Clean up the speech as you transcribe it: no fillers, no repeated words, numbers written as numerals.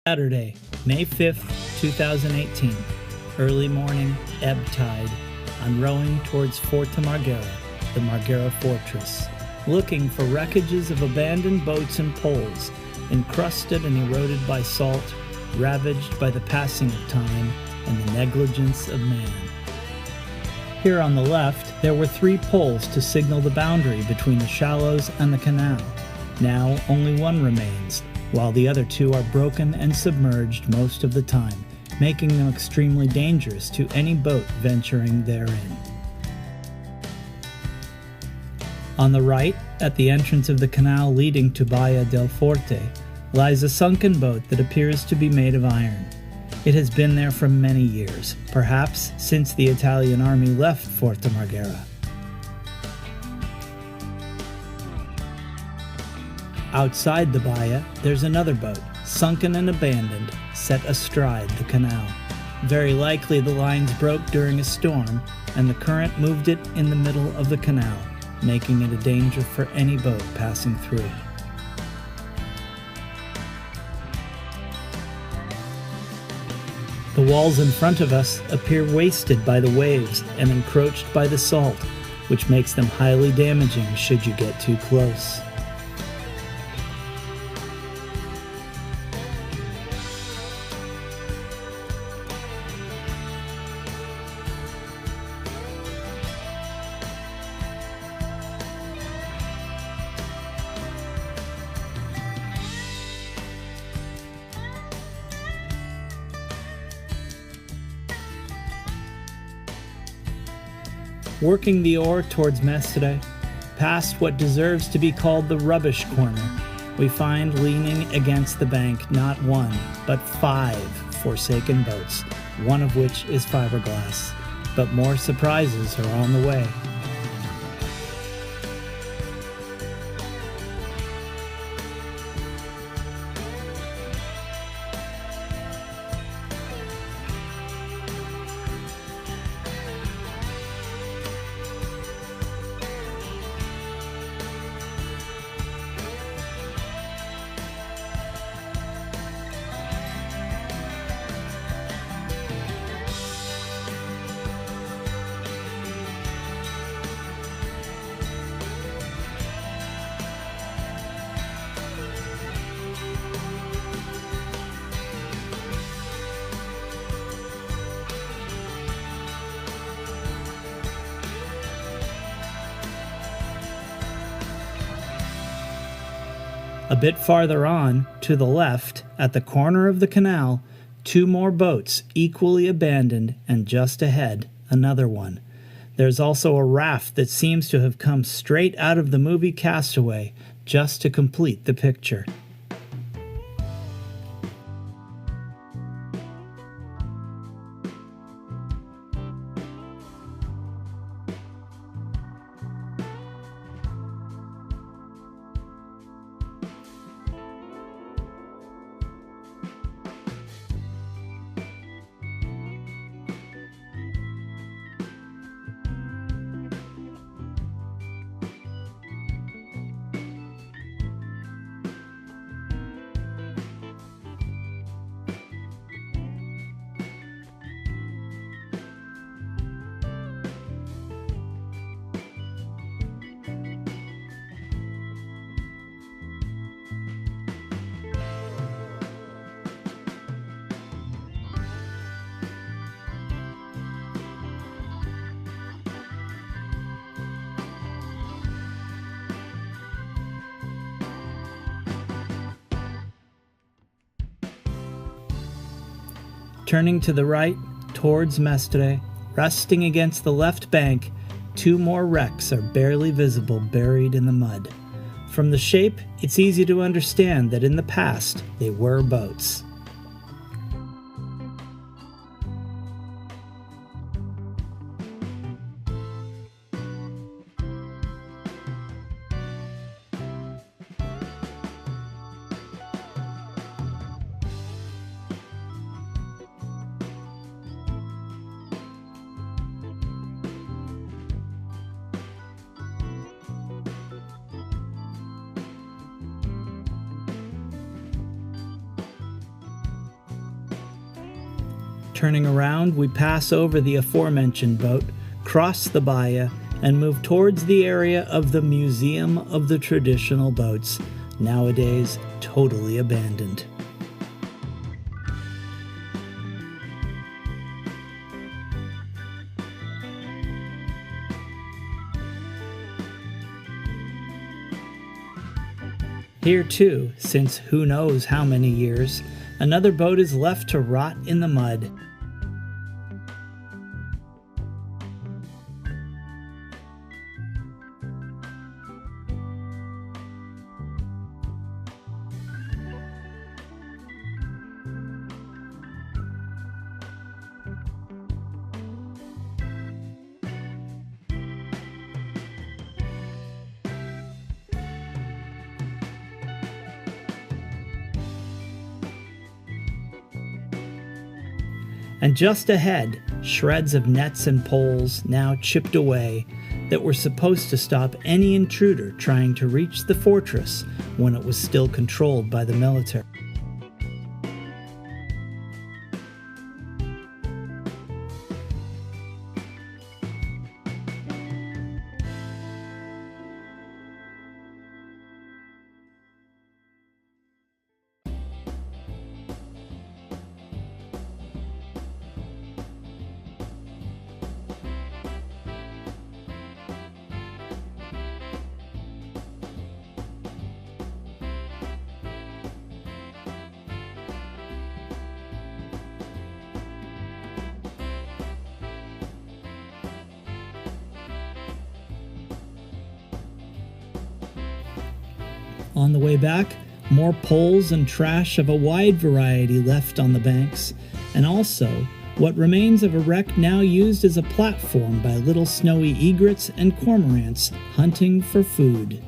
Saturday, May 5th, 2018. Early morning, ebb tide. I'm rowing towards Forte Marghera, the Marghera fortress, looking for wreckages of abandoned boats and poles, encrusted and eroded by salt, ravaged by the passing of time and the negligence of man. Here on the left, there were 3 poles to signal the boundary between the shallows and the canal. Now only one remains, while the other 2 are broken and submerged most of the time, making them extremely dangerous to any boat venturing therein. On the right, at the entrance of the canal leading to Baia del Forte, lies a sunken boat that appears to be made of iron. It has been there for many years, perhaps since the Italian army left Forte Marghera. Outside the Baia, there's another boat, sunken and abandoned, set astride the canal. Very likely the lines broke during a storm, and the current moved it in the middle of the canal, making it a danger for any boat passing through. The walls in front of us appear wasted by the waves and encroached by the salt, which makes them highly damaging should you get too close. Working the oar towards Mestre, past what deserves to be called the rubbish corner, we find leaning against the bank not 1, but 5 forsaken boats, one of which is fiberglass. But more surprises are on the way. A bit farther on, to the left, at the corner of the canal, 2 more boats, equally abandoned, and just ahead, another one. There's also a raft that seems to have come straight out of the movie Castaway, just to complete the picture. Turning to the right, towards Mestre, resting against the left bank, 2 more wrecks are barely visible buried in the mud. From the shape, it's easy to understand that in the past, they were boats. Turning around, we pass over the aforementioned boat, cross the Bahia, and move towards the area of the Museum of the Traditional Boats, nowadays totally abandoned. Here too, since who knows how many years, another boat is left to rot in the mud. And just ahead, shreds of nets and poles now chipped away that were supposed to stop any intruder trying to reach the fortress when it was still controlled by the military. On the way back, more poles and trash of a wide variety left on the banks, and also what remains of a wreck now used as a platform by little snowy egrets and cormorants hunting for food.